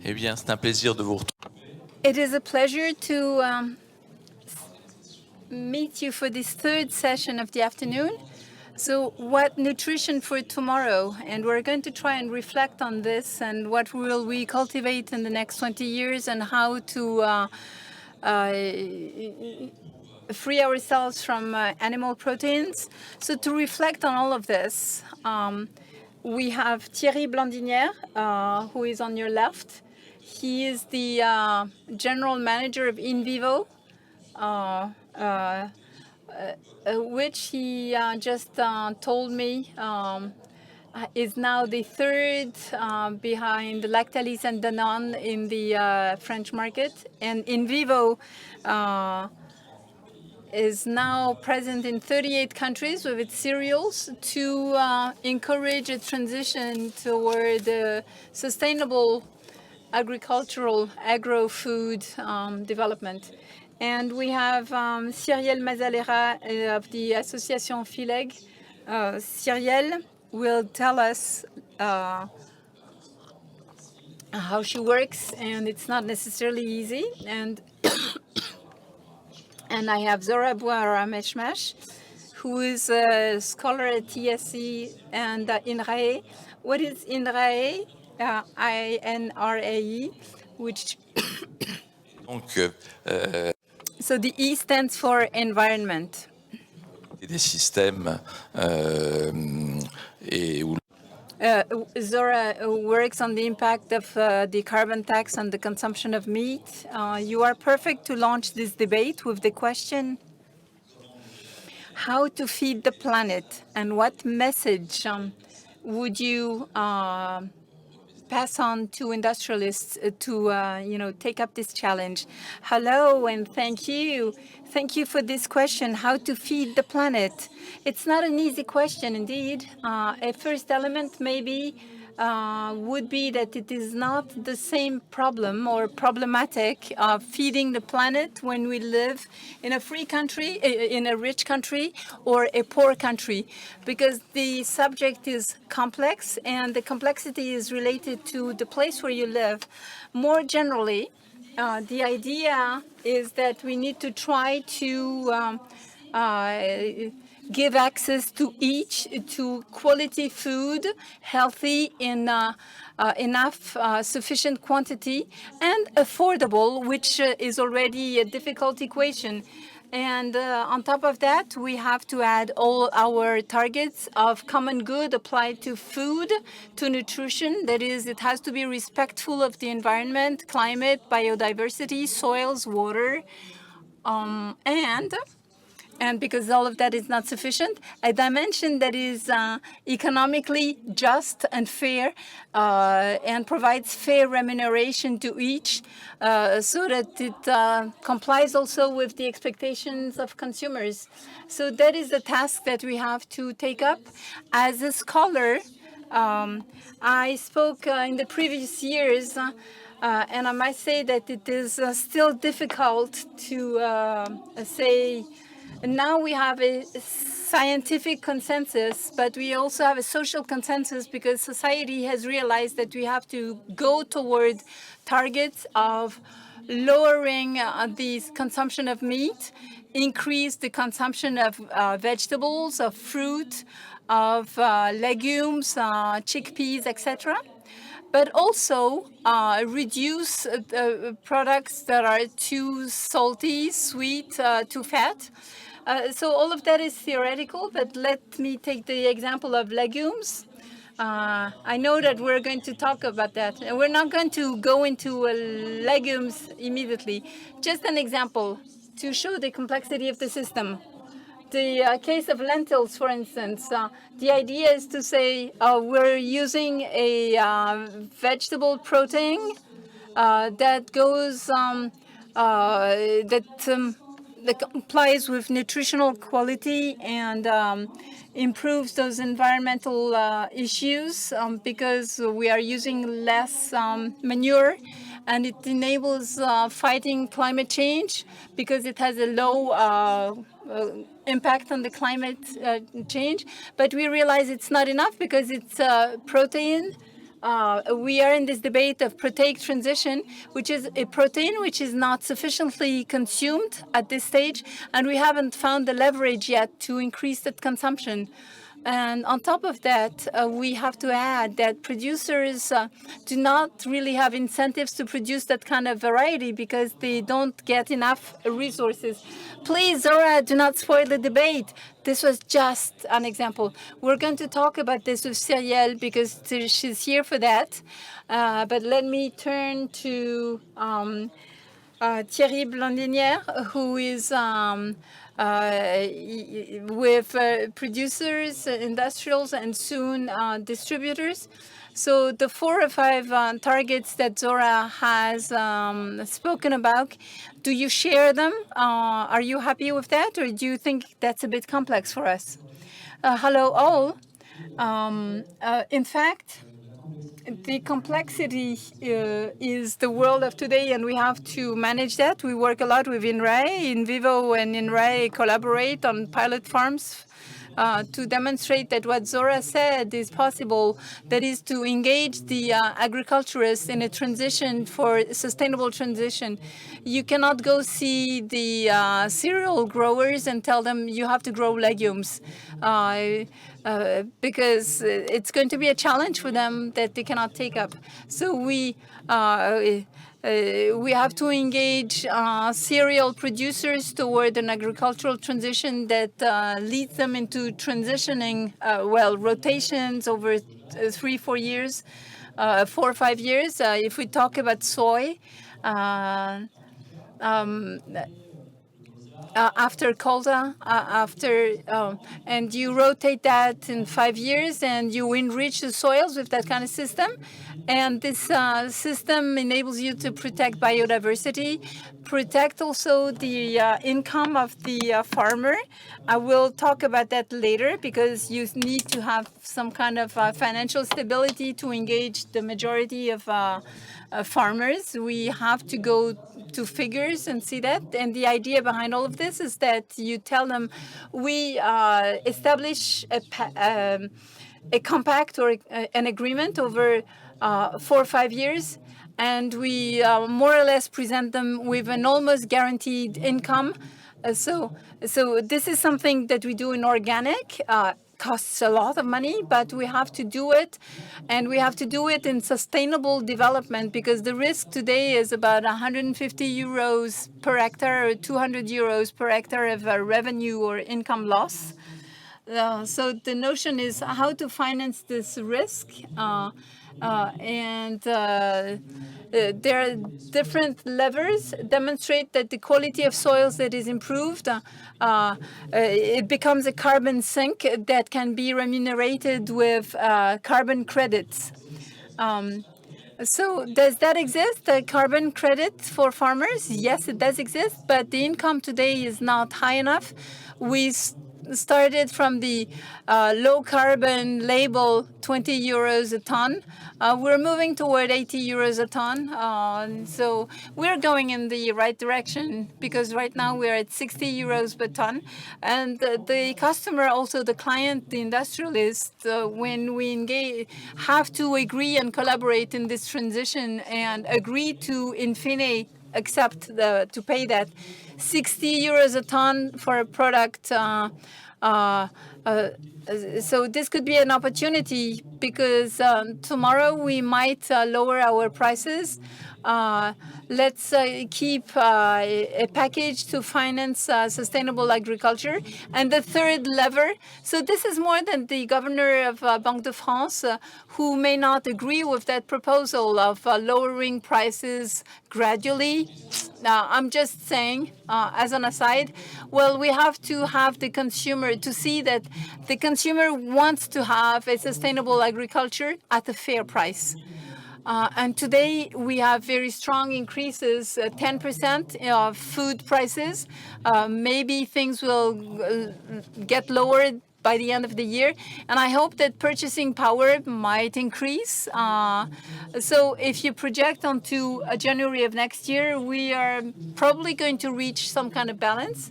Eh bien, c'est un plaisir de vous retrouver. It is a pleasure to meet you for this third session of the afternoon. So what nutrition for tomorrow? And we're going to try and reflect on this and what will we cultivate in the next 20 years and how to free ourselves from animal proteins. So to reflect on all of this, we have Thierry Blandinière, who is on your left. He is the general manager of InVivo, which he just told me is now the third behind Lactalis and Danone in the French market. And InVivo is now present in 38 countries with its cereals to encourage a transition toward sustainable agricultural agro-food development. And we have Cyrielle Mazalera of the Association Phileg. Cyrielle will tell us how she works, and it's not necessarily easy. And and I have Zora Bouara-Meshmash, who is a scholar at TSC and INRAE. What is INRAE? INRAE, which Donc, so the E stands for environment. des systèmes et où Zora works on the impact of the carbon tax on the consumption of meat. You are perfect to launch this debate with the question, how to feed the planet, and what message would you pass on to industrialists to take up this challenge? Hello, and thank you. Thank you for this question, how to feed the planet. It's not an easy question, indeed. A first element maybe would be that it is not the same problem or problematic of feeding the planet when we live in a free country, in a rich country, or a poor country, because the subject is complex and the complexity is related to the place where you live. More generally, the idea is that we need to try to give access to each to quality food, healthy in enough sufficient quantity, and affordable, which is already a difficult equation. And on top of that, we have to add all our targets of common good applied to food, to nutrition. That is, it has to be respectful of the environment, climate, biodiversity, soils, water, and because all of that is not sufficient, a dimension that is economically just and fair and provides fair remuneration to each so that it complies also with the expectations of consumers. So that is the task that we have to take up. As a scholar, I spoke in the previous years and I might say that it is still difficult to say. Now we have a scientific consensus, but we also have a social consensus because society has realized that we have to go toward targets of lowering the consumption of meat, increase the consumption of vegetables, of fruit, of legumes, chickpeas, etc., but also reduce products that are too salty, sweet, too fat. So all of that is theoretical, but let me take the example of legumes. I know that we're going to talk about that. And we're not going to go into legumes immediately. Just an example to show the complexity of the system. The case of lentils, for instance, the idea is to say we're using a vegetable protein that goes that complies with nutritional quality and improves those environmental issues because we are using less manure, and it enables fighting climate change because it has a low impact on the climate change. But we realize it's not enough because it's protein we are in this debate of proteic transition, which is a protein which is not sufficiently consumed at this stage, and we haven't found the leverage yet to increase that consumption. And on top of that, we have to add that producers do not really have incentives to produce that kind of variety because they don't get enough resources. Please, Zora, do not spoil the debate. This was just an example. We're going to talk about this with Cyrielle because she's here for that. But let me turn to Thierry Blandinière, who is with producers, industrials, and soon distributors. So the 4 or 5 targets that Zora has spoken about, do you share them? Are you happy with that, or do you think that's a bit complex for us? Hello, all. In fact, the complexity is the world of today, and we have to manage that. We work a lot with INRAE. InVivo and INRAE collaborate on pilot farms to demonstrate that what Zora said is possible, that is to engage the agriculturists in a transition for sustainable transition. You cannot go see the cereal growers and tell them you have to grow legumes because it's going to be a challenge for them that they cannot take up. So we have to engage cereal producers toward an agricultural transition that leads them into transitioning, rotations over 3-4 years, 4 or 5 years. If we talk about soy, after colza, and you rotate that in 5 years, and you enrich the soils with that kind of system. And this system enables you to protect biodiversity, protect also the income of the farmer. I will talk about that later because you need to have some kind of financial stability to engage the majority of farmers. We have to go to figures and see that. And the idea behind all of this is that you tell them we establish a compact or an agreement over 4 or 5 years, and we more or less present them with an almost guaranteed income. So this is something that we do in organic. Costs a lot of money, but we have to do it, and we have to do it in sustainable development because the risk today is about 150 euros per hectare or 200 euros per hectare of revenue or income loss. So the notion is how to finance this risk, and there are different levers demonstrate that the quality of soils that is improved, it becomes a carbon sink that can be remunerated with carbon credits. So does that exist, a carbon credit for farmers? Yes, it does exist, but the income today is not high enough. We started from the low carbon label, 20 euros a ton. We're moving toward 80 euros a ton. So we're going in the right direction because right now we're at 60 euros per ton. And the customer, also the client, the industrialist, when we engage, have to agree and collaborate in this transition and agree to, in fine, accept to pay that 60 euros a ton for a product. So this could be an opportunity because tomorrow we might lower our prices. Let's keep a package to finance sustainable agriculture. And the third lever, so this is more than the governor of Banque de France, who may not agree with that proposal of lowering prices gradually. I'm just saying, as an aside, well, we have to have the consumer to see that the consumer wants to have a sustainable agriculture at a fair price. And today we have very strong increases, 10% of food prices. Maybe things will get lower by the end of the year. And I hope that purchasing power might increase. So if you project onto January of next year, we are probably going to reach some kind of balance.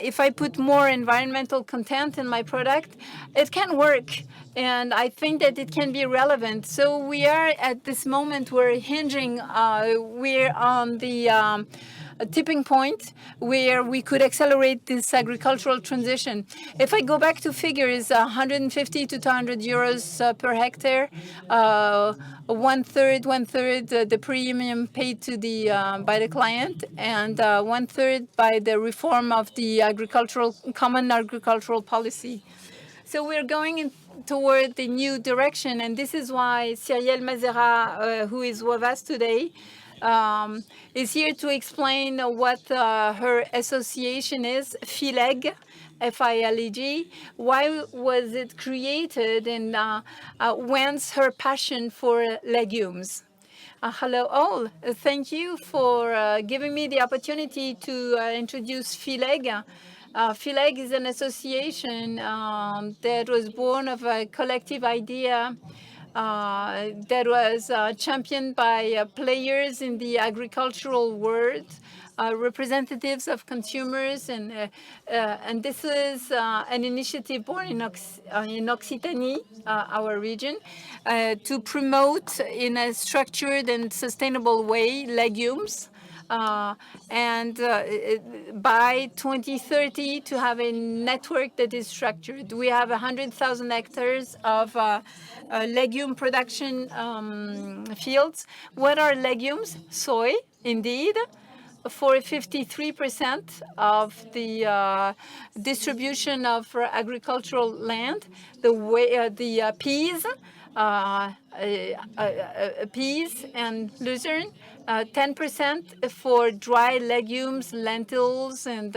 If I put more environmental content in my product, it can work. And I think that it can be relevant. So we are at this moment, we're hinging, we're on the a tipping point where we could accelerate this agricultural transition. If I go back to figures, 150 to 200 euros per hectare, one third, the premium paid to the by the client, and one third by the reform of the common agricultural policy. So we're going toward the new direction, and this is why Cyrielle Mazera, who is with us today, is here to explain what her association is, FILEG, F-I-L-E-G. Why was it created, and whence her passion for legumes? Hello all. Thank you for giving me the opportunity to introduce FILEG. FILEG is an association that was born of a collective idea that was championed by players in the agricultural world, representatives of consumers, and this is an initiative born in Occitanie, our region, to promote in a structured and sustainable way legumes. And by 2030 to have a network that is structured. We have 100,000 hectares of legume production fields. What are legumes? Soy, indeed, for 53% of the distribution of agricultural land. The peas and lucerne, 10% for dry legumes, lentils, and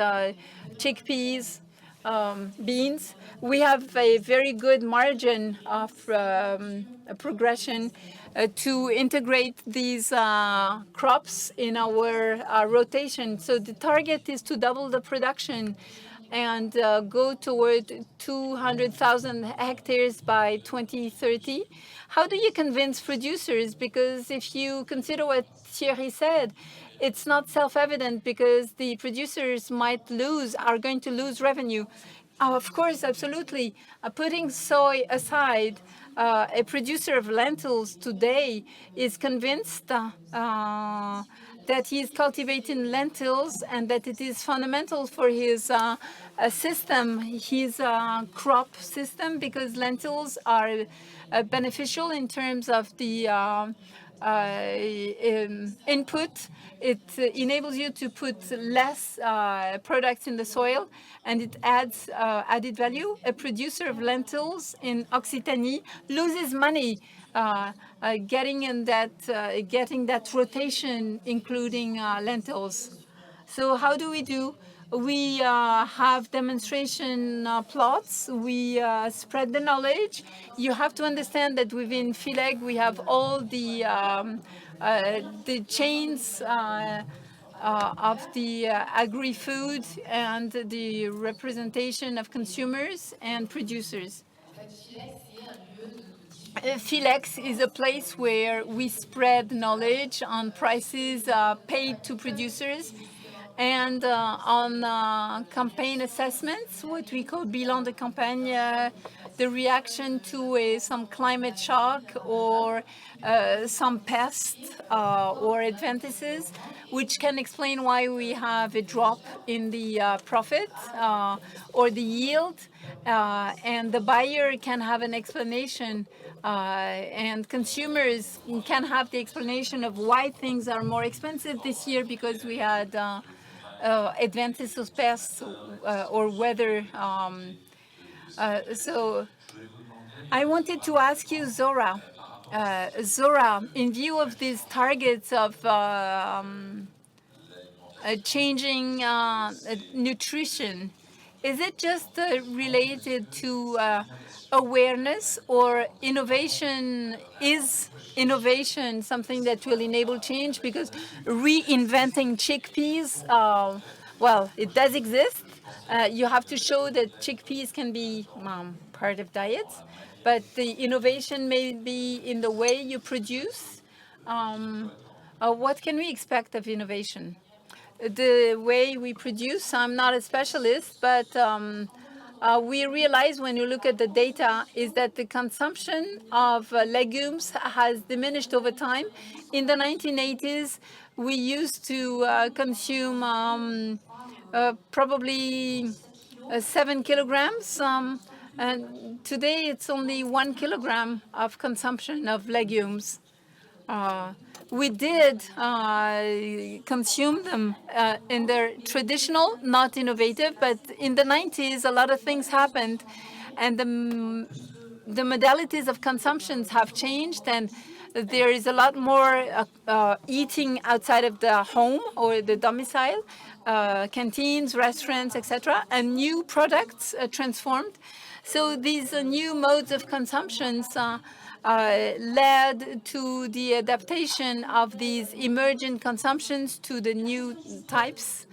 chickpeas, beans. We have a very good margin of progression to integrate these crops in our rotation. So the target is to double the production and go toward 200,000 hectares by 2030. How do you convince producers? Because if you consider what Thierry said, it's not self-evident because the producers are going to lose revenue. Of course, absolutely. Putting soy aside, a producer of lentils today is convinced that he is cultivating lentils and that it is fundamental for his system, his crop system, because lentils are beneficial in terms of the input. It enables you to put less products in the soil, and it adds added value. A producer of lentils in Occitanie loses money getting that rotation, including lentils. So how do we do? We have demonstration plots. We spread the knowledge. You have to understand that within FILEG we have all the chains of the agri-food and the representation of consumers and producers. FILEX is a place where we spread knowledge on prices paid to producers and on campaign assessments, what we call bilan de campagne, the reaction to some climate shock or some pest or advantages, which can explain why we have a drop in the profit or the yield. And the buyer can have an explanation and consumers can have the explanation of why things are more expensive this year because we had advances of pests or weather. So I wanted to ask you, Zora. Zora, in view of these targets of changing nutrition, is it just related to awareness, or innovation? Is innovation something that will enable change? Because reinventing chickpeas, well, it does exist. You have to show that chickpeas can be part of diets, but the innovation may be in the way you produce. What can we expect of innovation? the way we produce. I'm not a specialist, but we realize when you look at the data is that the consumption of legumes has diminished over time. In the 1980s, we used to consume probably 7 kilograms. And today it's only 1 kilogram of consumption of legumes. We did consume them in their traditional, not innovative, but in the 90s, a lot of things happened, and the modalities of consumptions have changed, and there is a lot more eating outside of the home or the domicile, canteens, restaurants, etc., and new products transformed. So these new modes of consumptions led to the adaptation of these emergent consumptions to the new types.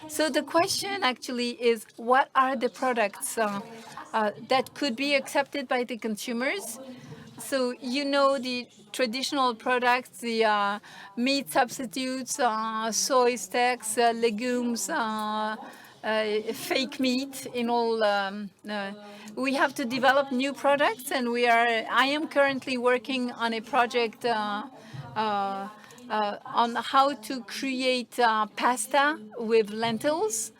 So the question actually is, what are the products that could be accepted by the consumers? So you know the traditional products, the meat substitutes, soy stacks, legumes, fake meat in all. We have to develop new products, and I am currently working on a project on how to create pasta with lentils.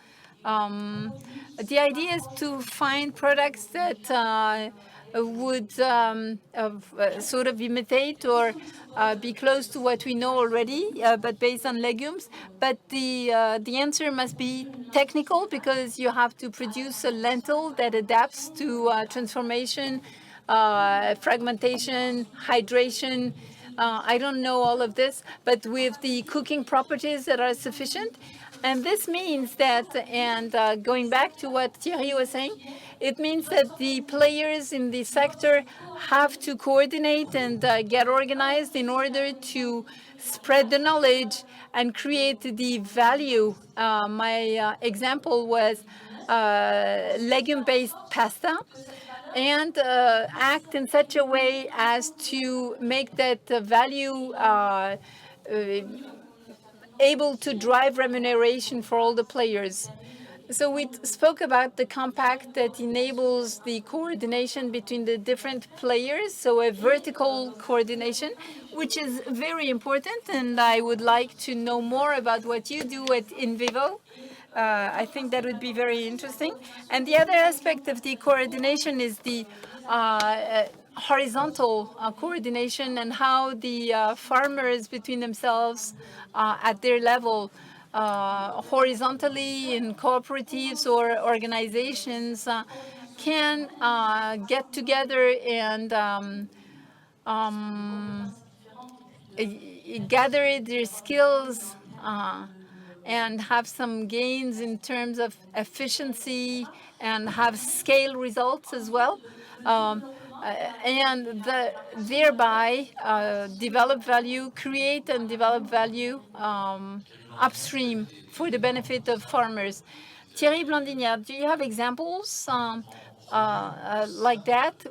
The idea is to find products that would sort of imitate or be close to what we know already, but based on legumes. But the answer must be technical, because you have to produce a lentil that adapts to transformation, fragmentation, hydration. I don't know all of this, but with the cooking properties that are sufficient. And this means that, and going back to what Thierry was saying, it means that the players in the sector have to coordinate and get organized in order to spread the knowledge and create the value. My example was legume-based pasta, and act in such a way as to make that value able to drive remuneration for all the players. So we spoke about the compact that enables the coordination between the different players, so a vertical coordination, which is very important, and I would like to know more about what you do at InVivo. I think that would be very interesting. And the other aspect of the coordination is the horizontal coordination, and how the farmers between themselves at their level, horizontally in cooperatives or organizations, can get together and gather their skills and have some gains in terms of efficiency and have scale results as well. And thereby develop value, create and develop value upstream for the benefit of farmers. Thierry Blandinière, do you have examples like that,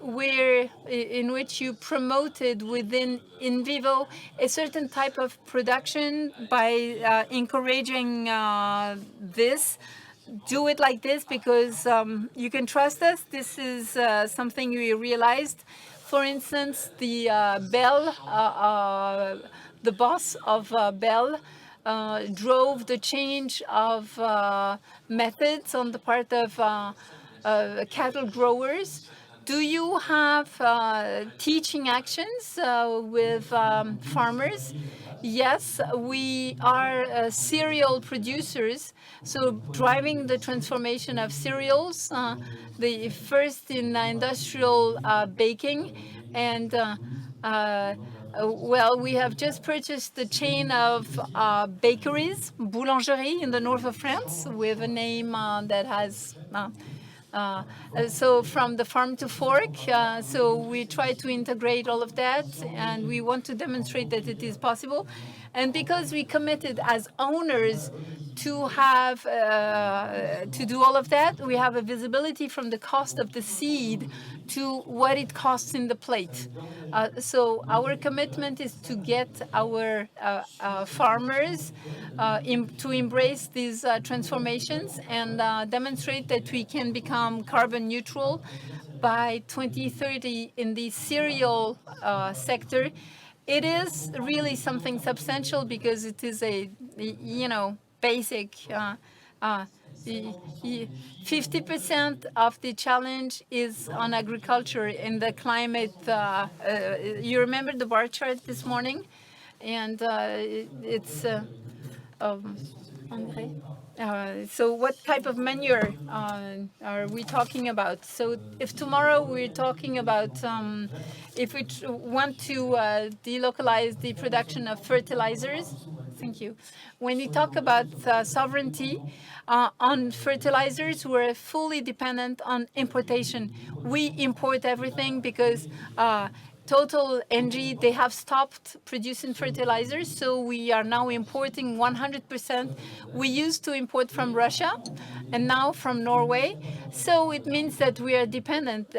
in which you promoted within InVivo a certain type of production by encouraging this? Do it like this because you can trust us. This is something we realized. For instance, the Bell, the boss of Bell, drove the change of methods on the part of cattle growers. Do you have teaching actions with farmers? Yes, we are cereal producers, so driving the transformation of cereals, the first in industrial baking, and well, we have just purchased the chain of bakeries, boulangerie, in the north of France, with a name that has so from the farm to fork. So we try to integrate all of that, and we want to demonstrate that it is possible. And because we committed as owners to have to do all of that, we have a visibility from the cost of the seed to what it costs in the plate. So our commitment is to get our farmers to embrace these transformations and demonstrate that we can become carbon neutral by 2030 in the cereal sector. It is really something substantial because it is a, basic. 50% of the challenge is on agriculture in the climate. You remember the bar chart this morning? And it's André? So what type of manure are we talking about? So if tomorrow we're talking about if we want to delocalize the production of fertilizers, thank you. When we talk about sovereignty on fertilizers, we're fully dependent on importation. We import everything because Total Energy, they have stopped producing fertilizers, so we are now importing 100%. We used to import from Russia and now from Norway. So it means that we are dependent.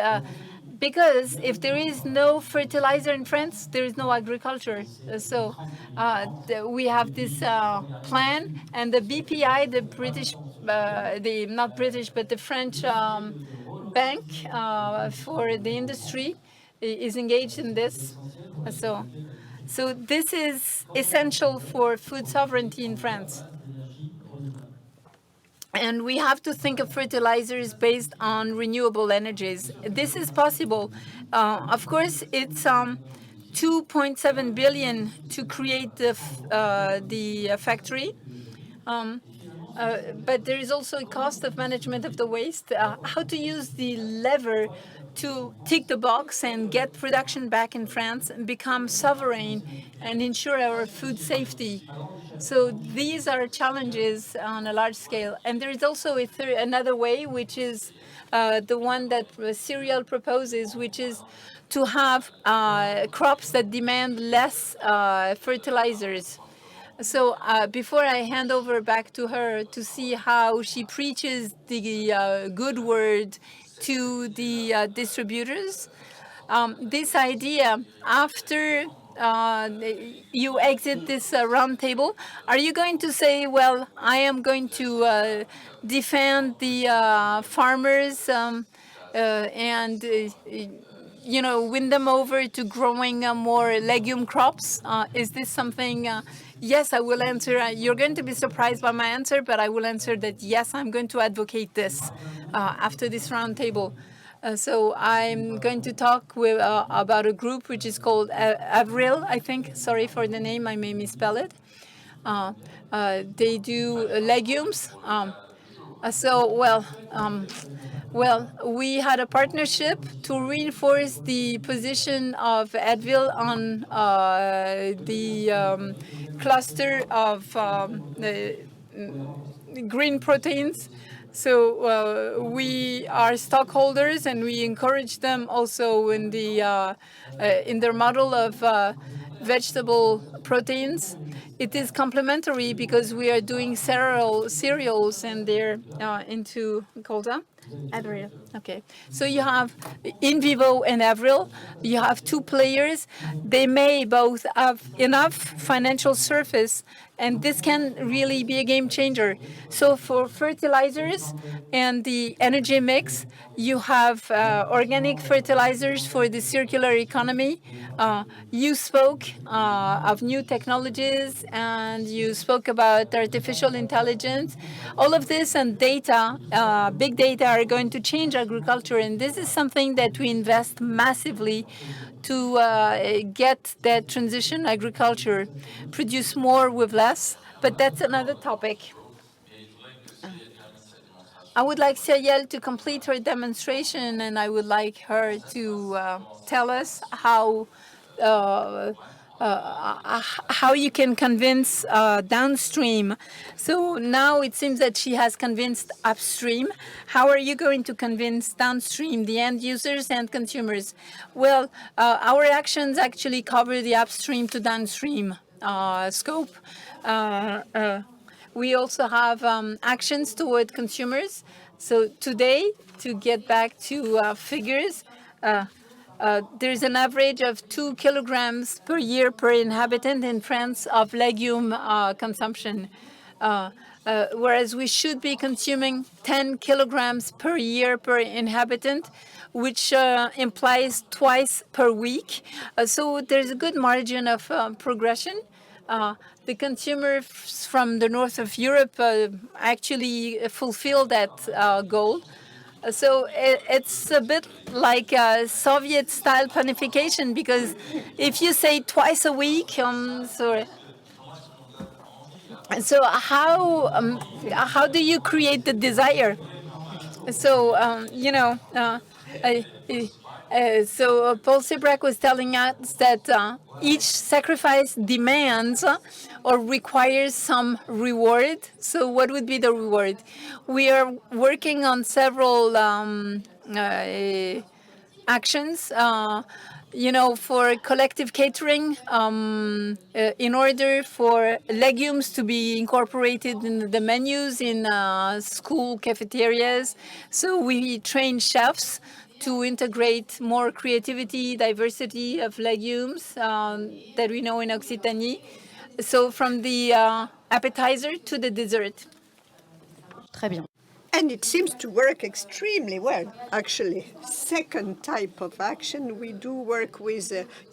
Because if there is no fertilizer in France, there is no agriculture. So we have this plan, and the BPI, the British, not British, but the French bank for the industry, is engaged in this. So this is essential for food sovereignty in France. And we have to think of fertilizers based on renewable energies. This is possible. Of course, it's 2.7 billion to create the factory. But there is also a cost of management of the waste. How to use the lever to tick the box and get production back in France and become sovereign and ensure our food safety. So these are challenges on a large scale. And there is also another way, which is the one that Cereal proposes, which is to have crops that demand less fertilizers. So before I hand over back to her to see how she preaches the good word to the distributors, this idea, after you exit this round table, are you going to say, well, I am going to defend the farmers and win them over to growing more legume crops? Is this something? Yes, I will answer. You're going to be surprised by my answer, but I will answer that yes, I'm going to advocate this after this roundtable. So I'm going to talk about a group which is called Avril, I think. Sorry for the name, I may misspell it. They do legumes. We had a partnership to reinforce the position of Advil on the cluster of green proteins. So we are stockholders, and we encourage them also in their model of vegetable proteins. It is complementary because we are doing cereals, and they're into colza. Avril. Okay. So you have In Vivo and Avril. You have two players. They may both have enough financial surface, and this can really be a game changer. So for fertilizers and the energy mix, you have organic fertilizers for the circular economy. You spoke of new technologies, and you spoke about artificial intelligence. All of this and data, big data, are going to change agriculture, and this is something that we invest massively to get that transition agriculture, produce more with less, but that's another topic. I would like Cyrielle to complete her demonstration, and I would like her to tell us how you can convince downstream. So now it seems that she has convinced upstream. How are you going to convince downstream, the end users and consumers? Well, our actions actually cover the upstream to downstream scope. We also have actions toward consumers. So today, to get back to figures, there's an average of 2 kilograms per year per inhabitant in France of legume consumption, whereas we should be consuming 10 kilograms per year per inhabitant, which implies twice per week. So there's a good margin of progression. The consumers from the north of Europe actually fulfill that goal. So it's a bit like Soviet-style planification, because if you say twice a week, so how do you create the desire? So Paul Sibrack was telling us that each sacrifice demands or requires some reward. So what would be the reward? We are working on several actions. For collective catering, in order for legumes to be incorporated in the menus in school cafeterias. So we train chefs to integrate more creativity, diversity of legumes that we know in Occitanie. So from the appetizer to the dessert. Très bien. And it seems to work extremely well, actually. Second type of action, we do work with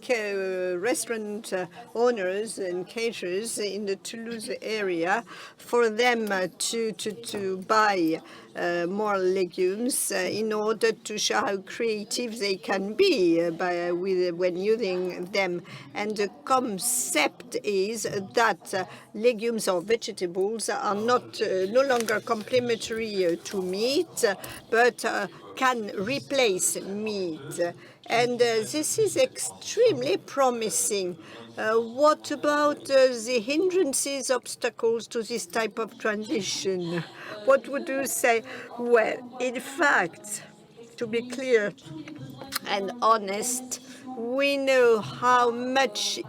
restaurant owners and caterers in the Toulouse area for them to buy more legumes in order to show how creative they can be when using them. And the concept is that legumes or vegetables are no longer complementary to meat, but can replace meat. And this is extremely promising. What about the hindrances, obstacles to this type of transition? What would you say? Well, in fact, to be clear and honest, we know how much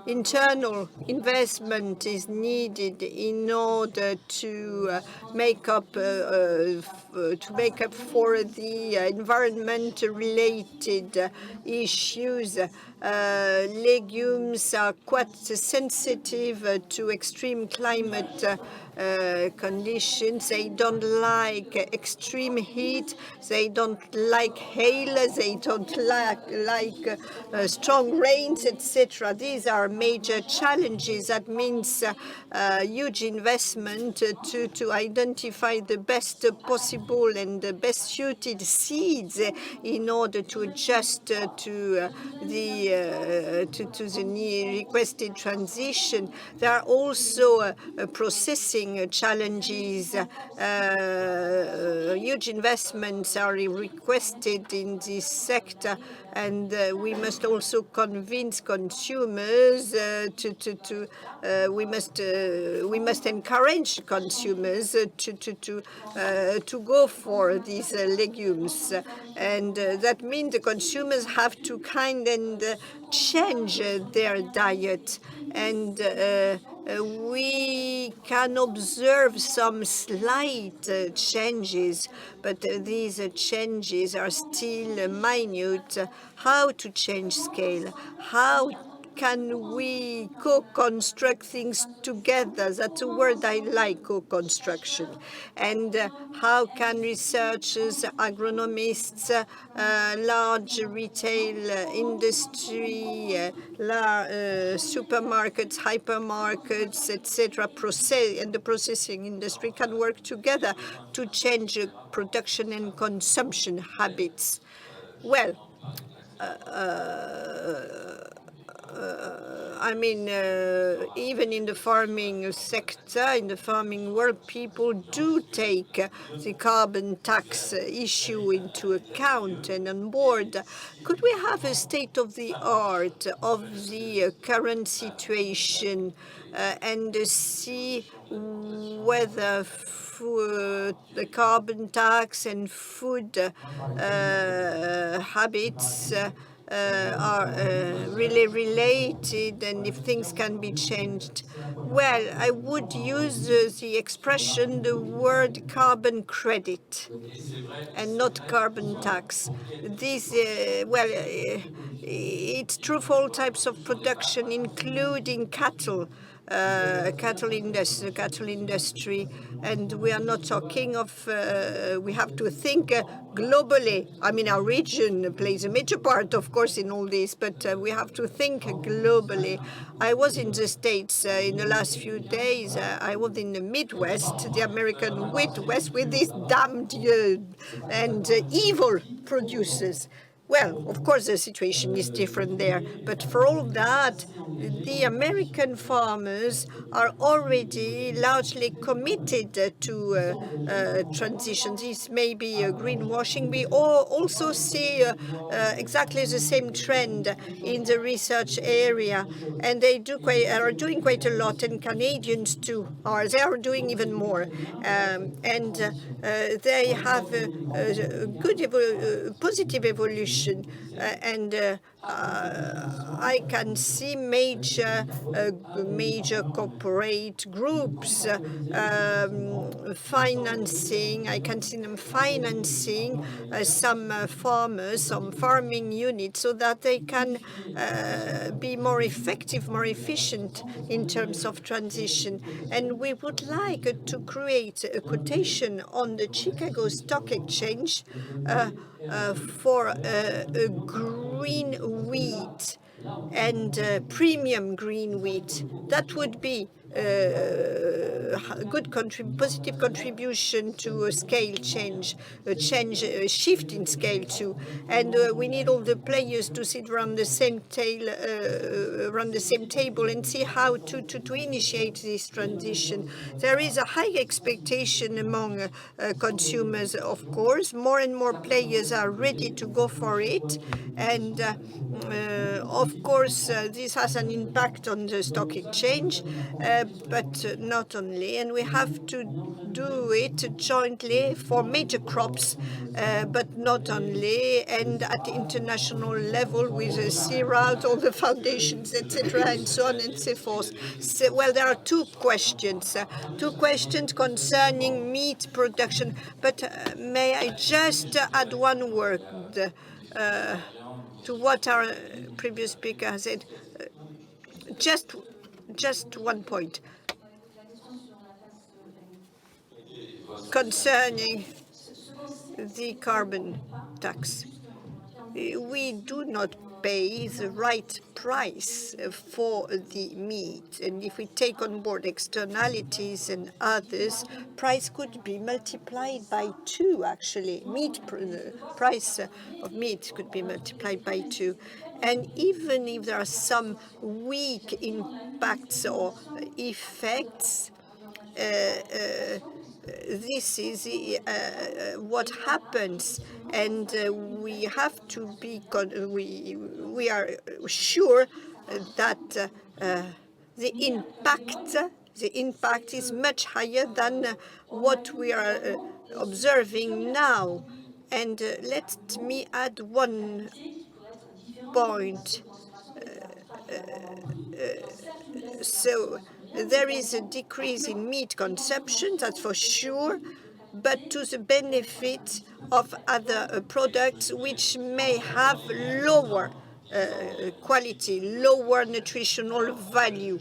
internal investment is needed in order to make up for the environment-related issues. Legumes are quite sensitive to extreme climate conditions. They don't like extreme heat. They don't like hail. They don't like strong rains, etc. These are major challenges. That means huge investment to identify the best possible and the best suited seeds in order to adjust to the requested transition. There are also processing challenges. Huge investments are requested in this sector, and we must also convince consumers we must encourage consumers to go for these legumes, and that means the consumers have to kind and change their diet, and we can observe some slight changes, but these changes are still minute. How to change scale? How can we co-construct things together? That's a word I like, co-construction. And how can researchers, agronomists, large retail industry, supermarkets, hypermarkets, etc., and the processing industry can work together to change production and consumption habits? Well, I mean, even in the farming sector, in the farming world, people do take the carbon tax issue into account and on board. Could we have a state of the art of the current situation and see whether the carbon tax and food habits are really related and if things can be changed. Well, I would use the expression, the word carbon credit and not carbon tax. This, it's true for all types of production, including cattle industry, and we are not talking of. We have to think globally. I mean, our region plays a major part, of course, in all this, but we have to think globally. I was in the States in the last few days. I was in the Midwest, the American Midwest, with these damned and evil producers. Well, of course, the situation is different there, but for all that, the American farmers are already largely committed to transition. This may be greenwashing. We also see exactly the same trend in the research area, and they are doing quite a lot, and Canadians too they are doing even more, and they have a good positive evolution. And I can see major corporate groups financing. I can see them financing some farmers, some farming units, so that they can be more effective, more efficient in terms of transition. And we would like to create a quotation on the Chicago Stock Exchange for green wheat and premium green wheat. That would be a good positive contribution to a scale change, a shift in scale too. And we need all the players to sit around the same table and see how to initiate this transition. There is a high expectation among consumers, of course. More and more players are ready to go for it, and of course this has an impact on the stock exchange, but not only. And we have to do it jointly for major crops, but not only, and at international level with CIRAD, all the foundations, etc., and so on and so forth. So, well, there are two questions concerning meat production, but may I just add one word to what our previous speaker said? Just one point concerning the carbon tax. We do not pay the right price for the meat, and if we take on board externalities and others, price could be multiplied by 2. Actually, price of meat could be multiplied by 2. And even if there are some weak impacts or effects, this is what happens, and we have to be. We are sure that the impact is much higher than what we are observing now. And let me add one point. So there is a decrease in meat consumption, that's for sure, but to the benefit of other products which may have lower quality, lower nutritional value.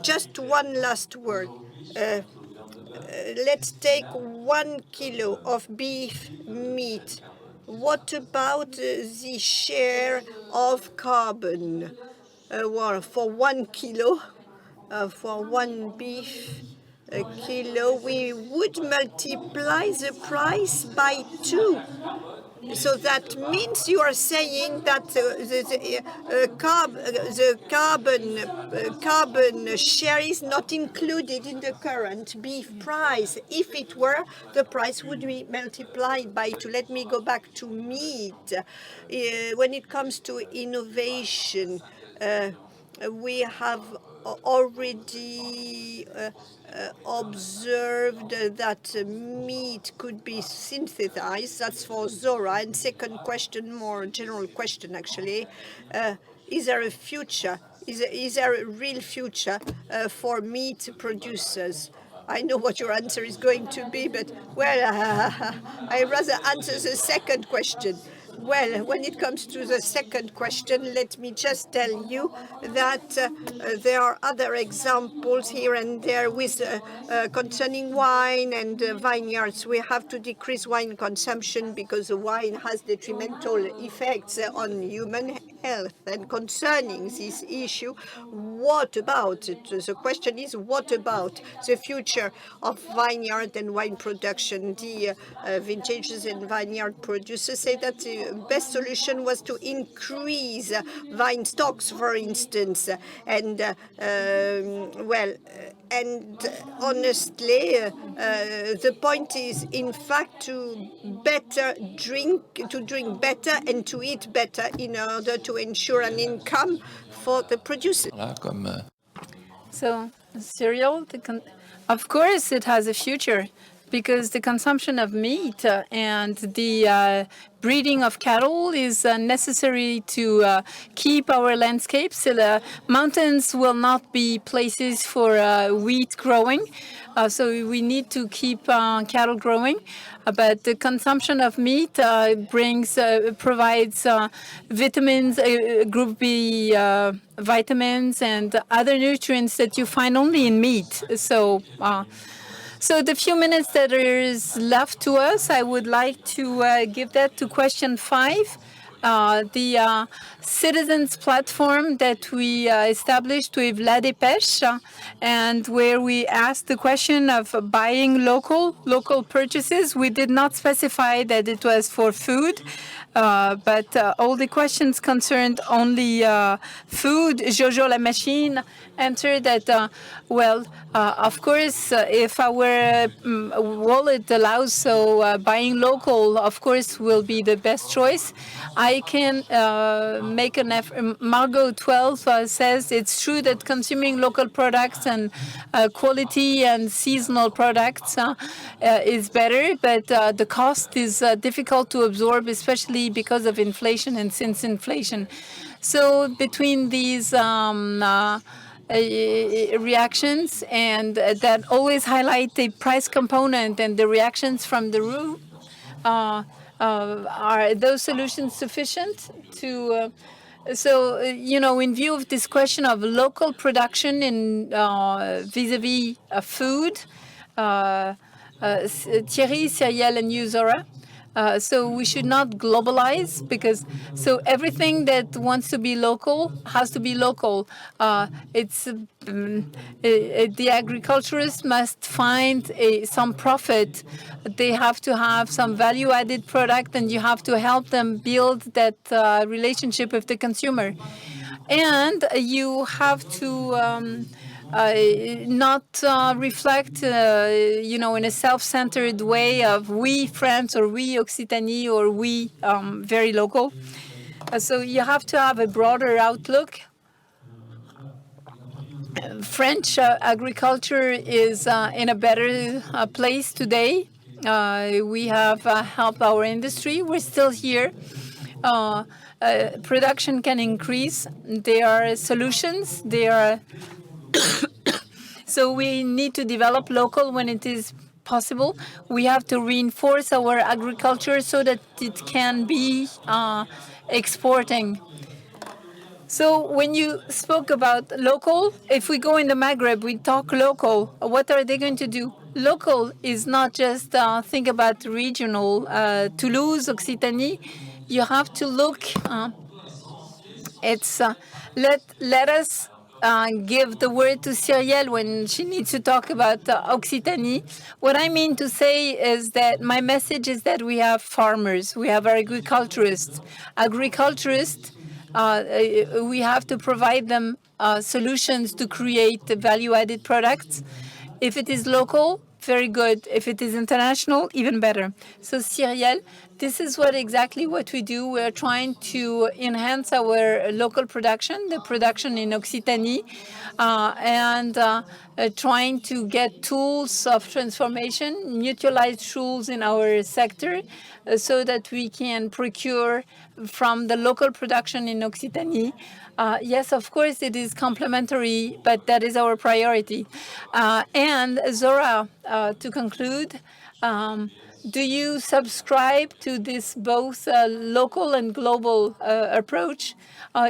Just one last word. Let's take 1 kilo of beef meat. What about the share of carbon? Well, for 1 kilo, for one beef kilo, we would multiply the price by 2. So that means you are saying that the carbon share is not included in the current beef price. If it were, the price would be multiplied by 2. Let me go back to meat. When it comes to innovation, we have already observed that meat could be synthesized. That's for Zora. And second question, more general question actually, is there a future? Is there a real future for meat producers? I know what your answer is going to be, but well, I rather answer the second question. Well, when it comes to the second question, let me just tell you that there are other examples here and there with concerning wine and vineyards. We have to decrease wine consumption because the wine has detrimental effects on human health. And concerning this issue, what about it? The question is, what about the future of vineyard and wine production? The vintages and vineyard producers say that the best solution was to increase vine stocks, for instance. And and honestly, the point is, in fact, to drink better and to eat better in order to ensure an income for the producers. Voilà, comme, So cereal, of course, it has a future because the consumption of meat and the breeding of cattle is necessary to keep our landscapes. The mountains will not be places for wheat growing, so we need to keep cattle growing. But the consumption of meat provides vitamins, group B vitamins, and other nutrients that you find only in meat. So the few minutes that is left to us, I would like to give that to question 5. The citizens platform that we established with La Dépêche, and where we asked the question of buying local purchases. We did not specify that it was for food, but all the questions concerned only food. Jojo La Machine answered that, of course, if our wallet allows so, buying local, of course, will be the best choice. I can make an effort. Margot 12 says it's true that consuming local products and quality and seasonal products is better, but the cost is difficult to absorb, especially because of inflation and since inflation. So between these reactions and that always highlight the price component and the reactions from the room, are those solutions sufficient to? In view of this question of local production in vis-a-vis food, Thierry, Cyrielle, and you, Zora. So we should not globalize because everything that wants to be local has to be local. The agriculturists must find some profit. They have to have some value-added product, and you have to help them build that relationship with the consumer. And you have to not reflect, in a self-centered way of we France or we Occitanie or we very local. So you have to have a broader outlook. French agriculture is in a better place today. We have helped our industry. We're still here. Production can increase. There are solutions. So we need to develop local when it is possible. We have to reinforce our agriculture so that it can be exporting. So when you spoke about local, if we go in the Maghreb, we talk local. What are they going to do? Local is not just think about regional. Toulouse, Occitanie, you have to look. Let us give the word to Cyrielle when she needs to talk about Occitanie. What I mean to say is that my message is that we have farmers, we have agriculturists. We have to provide them solutions to create value-added products. If it is local, very good. If it is international, even better. So Cyrielle, this is exactly what we do. We're trying to enhance our local production, the production in Occitanie, and trying to get tools of transformation, mutualized tools in our sector, so that we can procure from the local production in Occitanie. Yes, of course, it is complementary, but that is our priority. And Zora, to conclude, do you subscribe to this both local and global approach?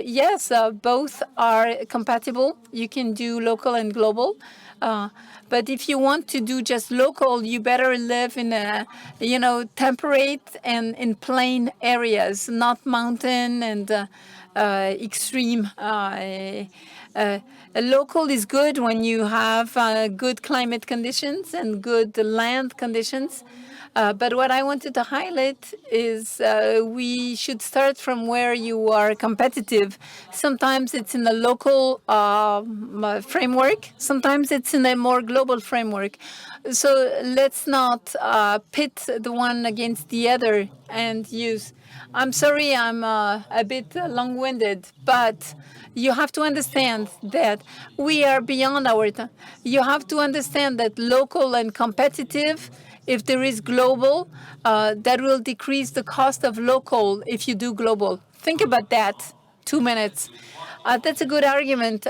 Yes, both are compatible. You can do local and global. But if you want to do just local, you better live in temperate and in plain areas, not mountain and extreme. Local is good when you have good climate conditions and good land conditions. But what I wanted to highlight is we should start from where you are competitive. Sometimes it's in a local framework. Sometimes it's in a more global framework. So let's not pit the one against the other and use. I'm sorry, I'm a bit long-winded, but you have to understand that we are beyond our time. You have to understand that local and competitive, if there is global, that will decrease the cost of local if you do global. Think about that. 2 minutes. That's a good argument.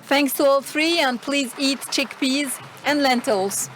Thanks to all three, and please eat chickpeas and lentils.